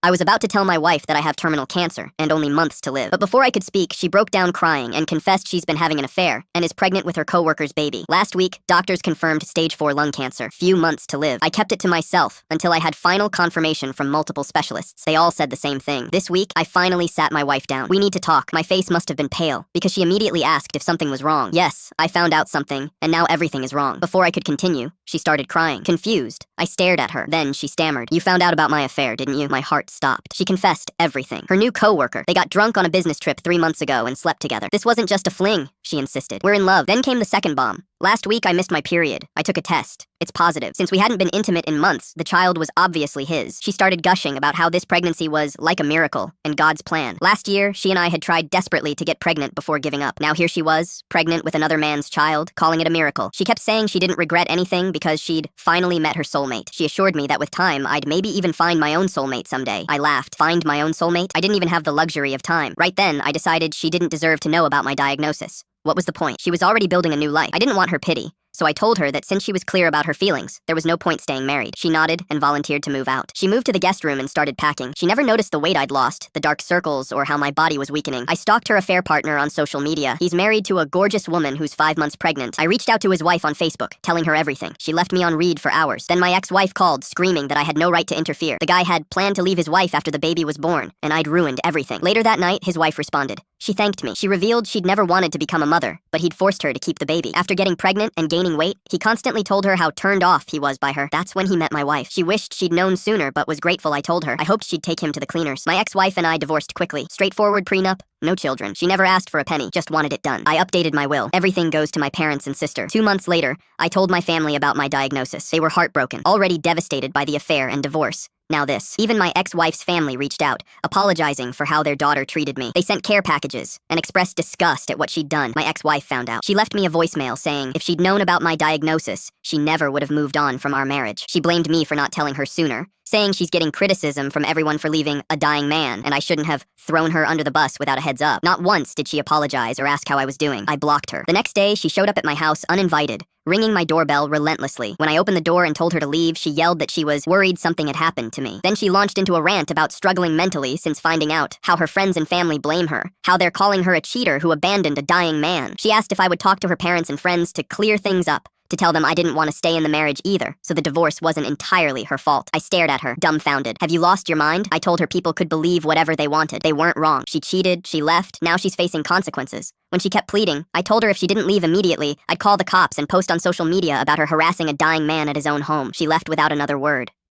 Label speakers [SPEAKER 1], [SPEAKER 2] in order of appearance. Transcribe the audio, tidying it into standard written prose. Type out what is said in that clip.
[SPEAKER 1] I was about to tell my wife that I have terminal cancer and only months to live. But before I could speak, she broke down crying and confessed she's been having an affair and is pregnant with her coworker's baby. Last week, doctors confirmed stage 4 lung cancer. Few months to live. I kept it to myself until I had final confirmation from multiple specialists. They all said the same thing. This week, I finally sat my wife down. We need to talk. My face must have been pale because she immediately asked if something was wrong. Yes, I found out something, and now everything is wrong. Before I could continue, she started crying. Confused, I stared at her. Then she stammered. You found out about my affair, didn't you? My heart stopped. She confessed everything. Her new coworker. They got drunk on a business trip 3 months ago and slept together. This wasn't just a fling, she insisted. We're in love. Then came the second bomb. Last week, I missed my period. I took a test. It's positive. Since we hadn't been intimate in months, the child was obviously his. She started gushing about how this pregnancy was like a miracle and God's plan. Last year, she and I had tried desperately to get pregnant before giving up. Now here she was, pregnant with another man's child, calling it a miracle. She kept saying she didn't regret anything because she'd finally met her soulmate. She assured me that with time, I'd maybe even find my own soulmate someday. I laughed. Find my own soulmate? I didn't even have the luxury of time. Right then, I decided she didn't deserve to know about my diagnosis. What was the point? She was already building a new life. I didn't want her pity. So I told her that since she was clear about her feelings, there was no point staying married. She nodded and volunteered to move out. She moved to the guest room and started packing. She never noticed the weight I'd lost, the dark circles, or how my body was weakening. I stalked her affair partner on social media. He's married to a gorgeous woman who's 5 months pregnant. I reached out to his wife on Facebook, telling her everything. She left me on read for hours. Then my ex-wife called, screaming that I had no right to interfere. The guy had planned to leave his wife after the baby was born, and I'd ruined everything. Later that night, his wife responded. She thanked me. She revealed she'd never wanted to become a mother, but he'd forced her to keep the baby. After getting pregnant and gaining weight, he constantly told her how turned off he was by her. That's when he met my wife. She wished she'd known sooner, but was grateful I told her. I hoped she'd take him to the cleaners. My ex-wife and I divorced quickly. Straightforward prenup, no children. She never asked for a penny, just wanted it done. I updated my will. Everything goes to my parents and sister. 2 months later, I told my family about my diagnosis. They were heartbroken, already devastated by the affair and divorce. Now this. Even my ex-wife's family reached out, apologizing for how their daughter treated me. They sent care packages and expressed disgust at what she'd done. My ex-wife found out. She left me a voicemail saying if she'd known about my diagnosis, she never would have moved on from our marriage. She blamed me for not telling her sooner, saying she's getting criticism from everyone for leaving a dying man, and I shouldn't have thrown her under the bus without a heads up. Not once did she apologize or ask how I was doing. I blocked her. The next day, she showed up at my house uninvited, ringing my doorbell relentlessly. When I opened the door and told her to leave, she yelled that she was worried something had happened to me. Then she launched into a rant about struggling mentally since finding out, how her friends and family blame her, how they're calling her a cheater who abandoned a dying man. She asked if I would talk to her parents and friends to clear things up, to tell them I didn't want to stay in the marriage either, so the divorce wasn't entirely her fault. I stared at her, dumbfounded. Have you lost your mind? I told her people could believe whatever they wanted. They weren't wrong. She cheated, she left, now she's facing consequences. When she kept pleading, I told her if she didn't leave immediately, I'd call the cops and post on social media about her harassing a dying man at his own home. She left without another word.